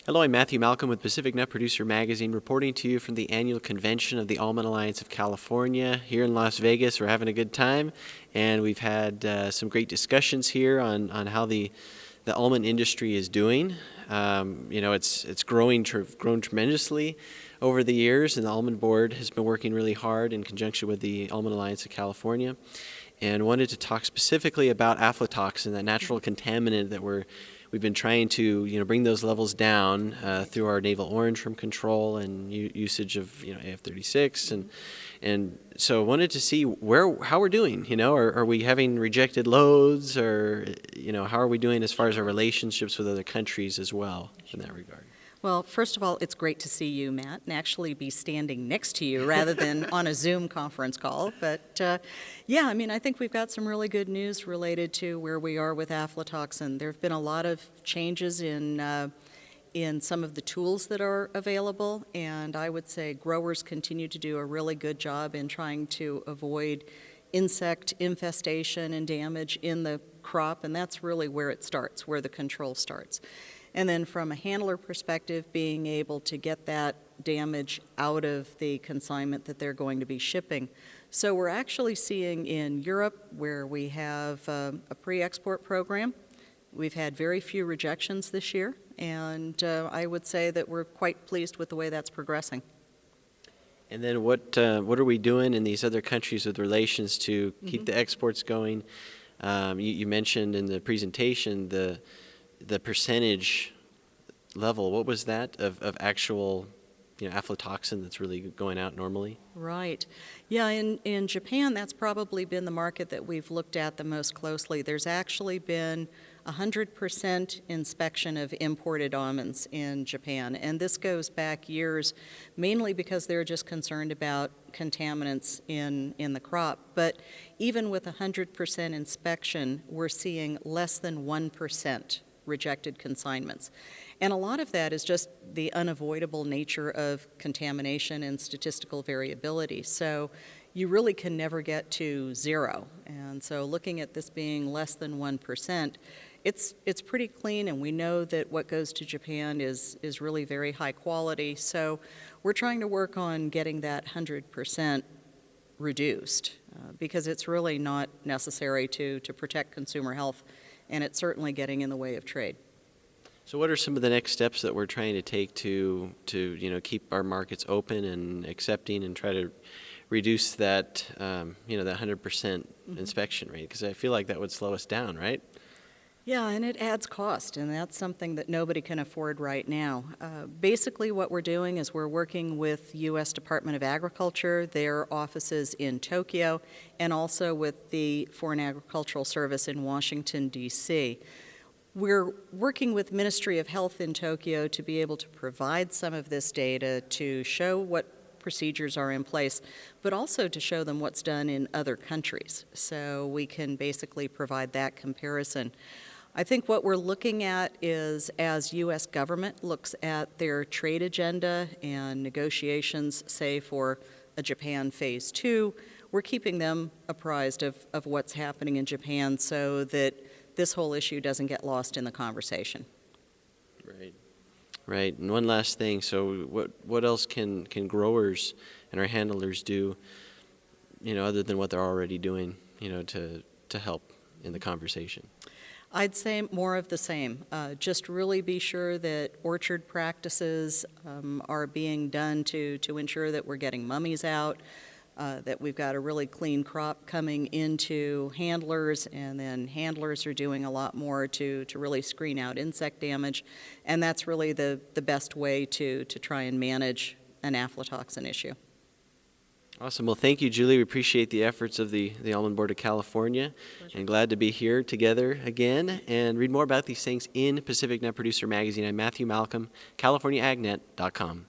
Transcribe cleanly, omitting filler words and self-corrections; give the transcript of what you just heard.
Hello, I'm Matthew Malcolm with Pacific Nut Producer Magazine, reporting to you from the annual convention of the Almond Alliance of California here in Las Vegas. We're having a good time, and we've had some great discussions here on how the almond industry is doing. It's grown tremendously over the years, and the Almond Board has been working really hard in conjunction with the Almond Alliance of California, and wanted to talk specifically about aflatoxin, that natural contaminant that we've been trying to bring those levels down through our navel orange from control and usage of AF36, and so wanted to see how we're doing. Are we having rejected loads, or how are we doing as far as our relationships with other countries as well in that regard? Well, first of all, it's great to see you, Matt, and actually be standing next to you rather than on a Zoom conference call. But I think we've got some really good news related to where we are with aflatoxin. There have been a lot of changes in some of the tools that are available, and I would say growers continue to do a really good job in trying to avoid insect infestation and damage in the crop, and that's really where it starts, where the control starts. And then from a handler perspective, being able to get that damage out of the consignment that they're going to be shipping. So we're actually seeing in Europe, where we have a pre-export program, we've had very few rejections this year, and I would say that we're quite pleased with the way that's progressing. And then what are we doing in these other countries with relations to keep the exports going? You mentioned in the presentation the percentage level. What was that of actual aflatoxin that's really going out normally? Right. Yeah, in Japan, that's probably been the market that we've looked at the most closely. There's actually been 100% inspection of imported almonds in Japan, and this goes back years, mainly because they're just concerned about contaminants in the crop. But even with 100% inspection, we're seeing less than 1% rejected consignments. And a lot of that is just the unavoidable nature of contamination and statistical variability. So you really can never get to zero. And so looking at this being less than 1%, it's pretty clean, and we know that what goes to Japan is really very high quality. So we're trying to work on getting that 100% reduced because it's really not necessary to protect consumer health, and it's certainly getting in the way of trade. So what are some of the next steps that we're trying to take to keep our markets open and accepting and try to reduce that that 100% inspection rate? Because I feel like that would slow us down, right? Yeah, and it adds cost, and that's something that nobody can afford right now. Basically what we're doing is we're working with U.S. Department of Agriculture, their offices in Tokyo, and also with the Foreign Agricultural Service in Washington, D.C. We're working with Ministry of Health in Tokyo to be able to provide some of this data to show what procedures are in place, but also to show them what's done in other countries, so we can basically provide that comparison. I think what we're looking at is, as U.S. government looks at their trade agenda and negotiations, say for a Japan Phase 2, we're keeping them apprised of what's happening in Japan so that this whole issue doesn't get lost in the conversation. Right. And one last thing. So what else can growers and our handlers do, other than what they're already doing, to help in the conversation? I'd say more of the same. Just really be sure that orchard practices are being done to ensure that we're getting mummies out, that we've got a really clean crop coming into handlers, and then handlers are doing a lot more to really screen out insect damage, and that's really the best way to try and manage an aflatoxin issue. Awesome. Well, thank you, Julie. We appreciate the efforts of the Almond Board of California. Pleasure. And glad to be here together again and read more about these things in Pacific Nut Producer Magazine. I'm Matthew Malcolm, CaliforniaAgNet.com.